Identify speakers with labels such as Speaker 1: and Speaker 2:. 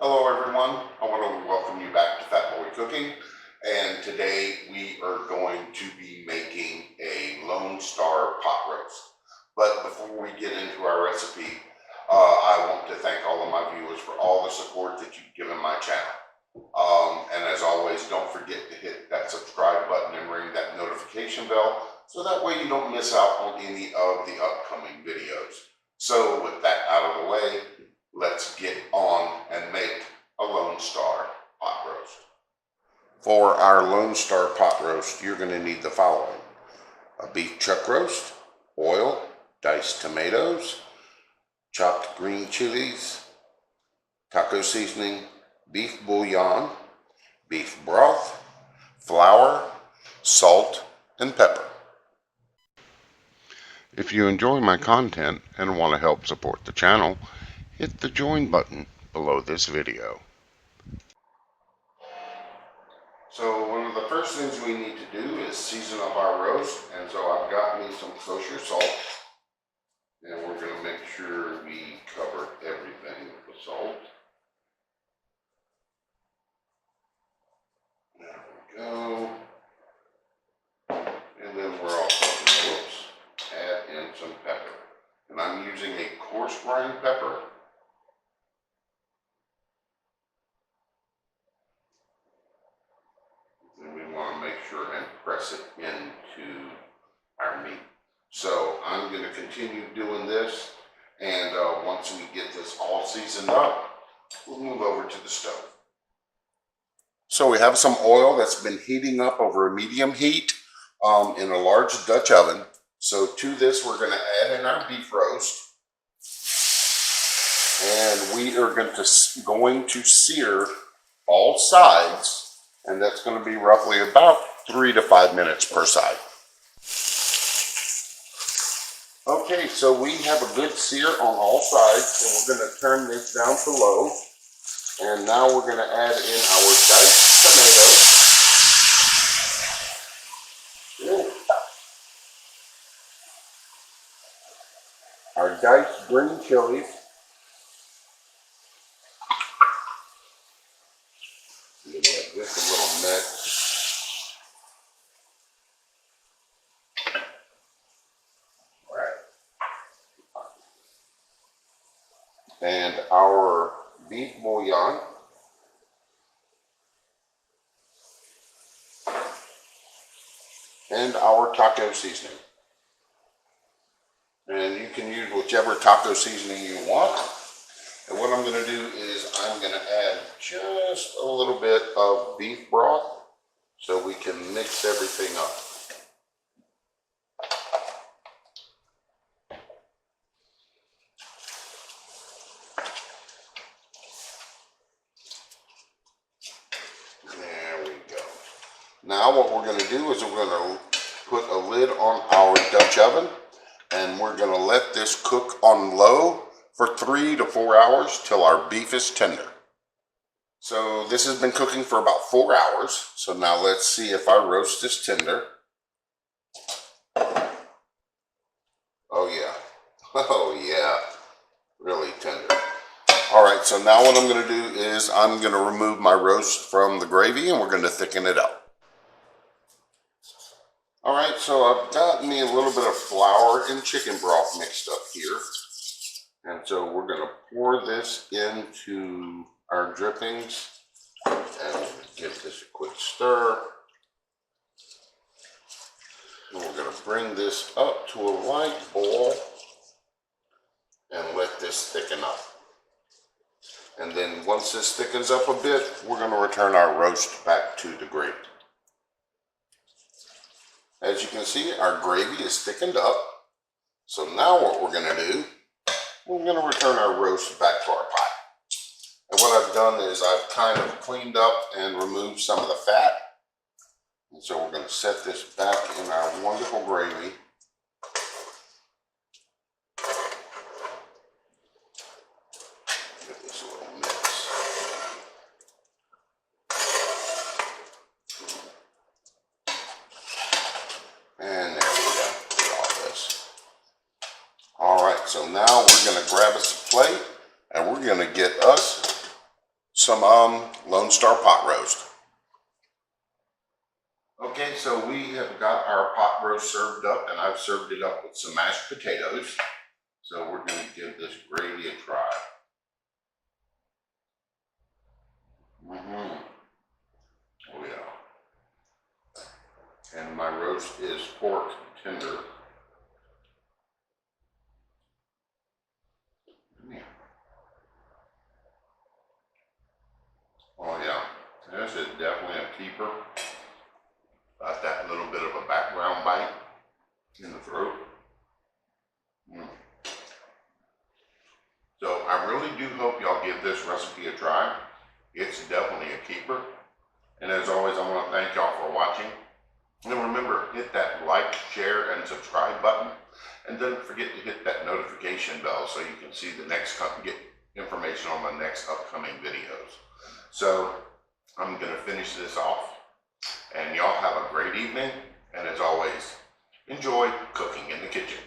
Speaker 1: Hello everyone, I want to welcome you back to Fat Boy Cooking, and today we are going to be making a Lone Star pot roast. But before we get into our recipe, I want to thank all of my viewers for all the support that you've given my channel. And as always, don't forget to hit that subscribe button and ring that notification bell so that way you don't miss out on any of the upcoming videos. So with that out of the way, let's get on and make a Lone Star pot roast. For our Lone Star pot roast, you're going to need the following: a beef chuck roast, oil, diced tomatoes, chopped green chilies, taco seasoning, beef bouillon, beef broth, flour, salt, and pepper. If you enjoy my content and want to help support the channel, hit the join button below this video. So one of the first things we need to do is season up our roast, and so I've got me some kosher salt, and we're going to make sure we cover everything with the salt. There we go. And then we're also going to, add in some pepper. And I'm using a coarse grind pepper. And we want to make sure and press it into our meat. So I'm going to continue doing this, and once we get this all seasoned up, we'll move over to the stove. So we have some oil that's been heating up over a medium heat in a large Dutch oven. So to this, we're going to add in our beef roast, and we are going to sear all sides, and that's going to be roughly about 3 to 5 minutes per side. Okay, so we have a good sear on all sides, so we're going to turn this down to low. And now we're going to add in our diced tomatoes, our diced green chilies, give this a little mix, and our beef bouillon, and our taco seasoning. And you can use whichever taco seasoning you want. And what I'm going to do is I'm going to add just a little bit of beef broth so we can mix everything up. There we go. Now what we're going to do is we're going to put a lid on our Dutch oven, and we're going to let this cook on low for 3 to 4 hours till our beef is tender. So this has been cooking for about 4 hours. So now let's see if our roast is tender. Oh yeah. Oh yeah. Really tender. Alright, so now what I'm going to do is I'm going to remove my roast from the gravy, and we're going to thicken it up. Alright, so I've got me a little bit of flour and chicken broth mixed up here. And so we're going to pour this into our drippings and give this a quick stir. And we're going to bring this up to a light boil and let this thicken up. And then once this thickens up a bit, we're going to return our roast back to the gravy. As you can see, our gravy is thickened up. So now what we're going to do, we're going to return our roast back to our pot. And what I've done is I've kind of cleaned up and removed some of the fat. And so we're going to set this back in our wonderful gravy. Give this a little mix. And there we go. Get all this. All right, so now we're going to grab us a plate, and we're going to get us some Lone Star pot roast. Okay, so we have got our pot roast served up, and I've served it up with some mashed potatoes. So we're going to give this gravy a try. Oh yeah. And my roast is pork tender. Oh yeah, this is definitely a keeper. Got that little bit of a background bite in the throat. So I really do hope y'all give this recipe a try. It's definitely a keeper. And as always, I want to thank y'all for watching. And remember, hit that like, share, and subscribe button. And don't forget to hit that notification bell so you can see the next, get information on my next upcoming videos. So I'm going to finish this off. And y'all have a great evening. And as always, enjoy cooking in the kitchen.